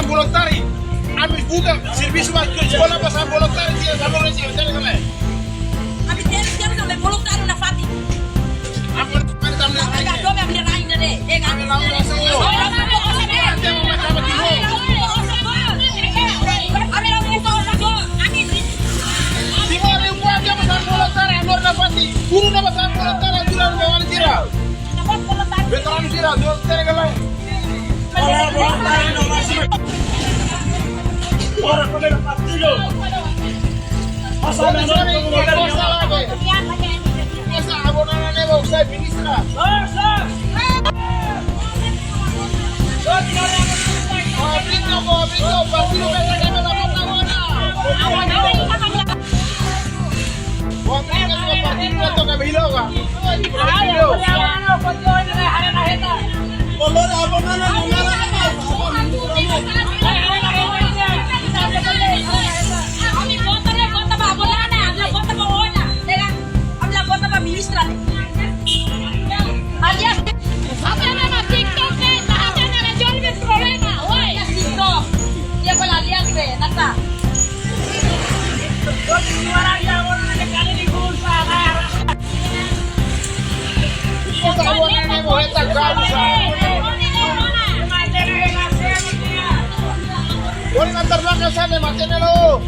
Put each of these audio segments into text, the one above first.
Volontari, ami buka serviço mais que escola passar volontari dia sama nasi hotel kami. Abi dia sampai voluntário na Fati. Apa tamne? Agak dong yang lain deh. Kami lalu langsung. Guru na pasang volontari jualan bawaan tira. Veteran tira, jual tira kalai. Ahora con el partido. Pasando Esa abonada nebo usai ministra. Abrito, partido que se llama la Mata Buena. Partido que toca Biloga. Color abonada alias apa nama TikTok lahat na na-resolve yung problema oy TikTok dia pala alias nasa Boleh antar belakang sana, manténelo.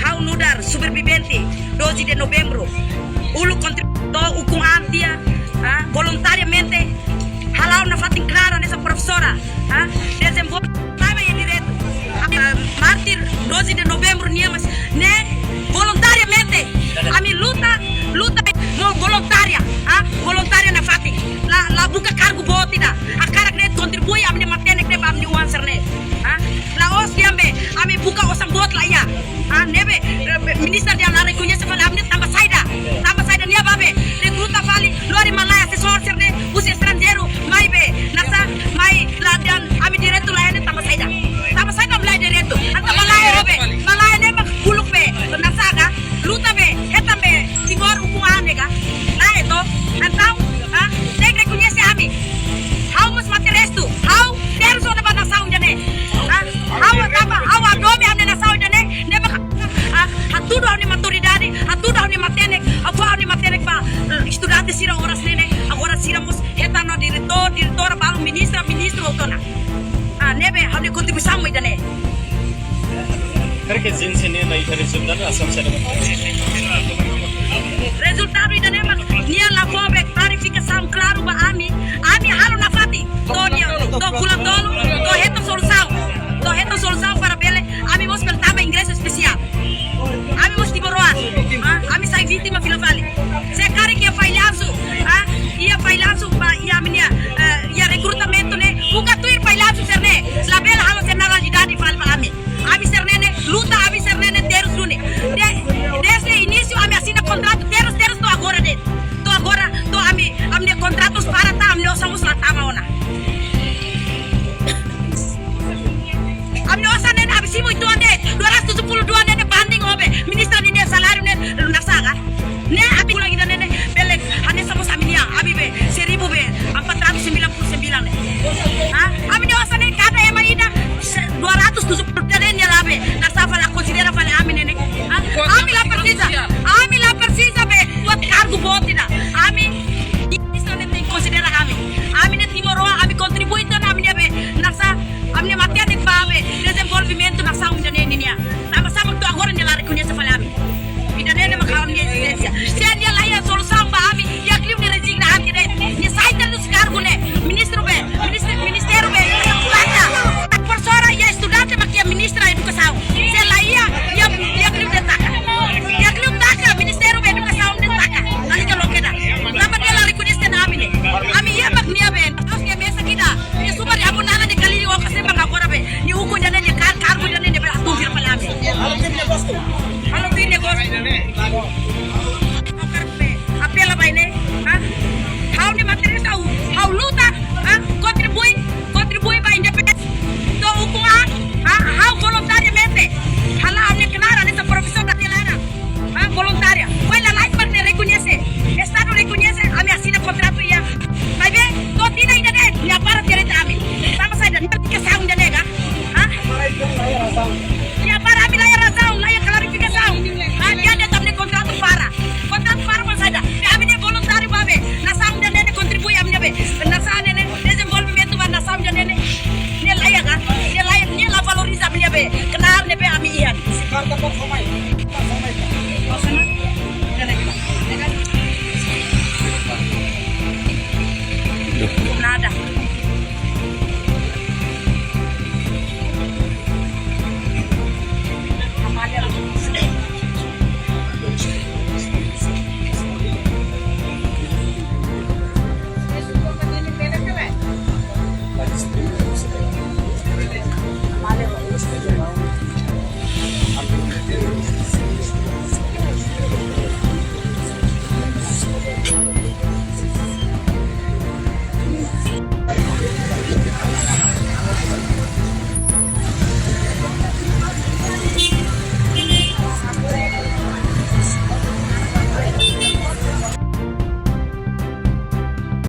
How nudar supervivente 12 de novembro ulu contributo hukum antia voluntariamente halau na fatin clara nessa professora desenvolve em direito mártir 12 de novembro niamas né voluntariamente a mi luta no voluntária voluntária na fatin la buka cargo botida a cara que contribui a minha matene que ba mi answer ne la os diambe a mi buka osam bot la ya nebe minister dia la reconhece fala amne tamba saida nia babe recruta fali lori malaya se sorcer ne usi estrangeiro mai be nasa mai la dan ami direto la ene tamba saida mulai direto anta malaya ne mak buluk be nasa ga luta be etambe tigor ukuane ga na eto antau tem reconhece ami how mus materestu how ter so na saúde ne how adobe amne na saúde ne neba hatudo ni maturidade hatudo ni matenek apa ni matenek ba estudante sira horas nene agora siramos etano diretor balu ministro otona nebe hamne contribuição mo idane Perché zinse ne na itare sundana asam sare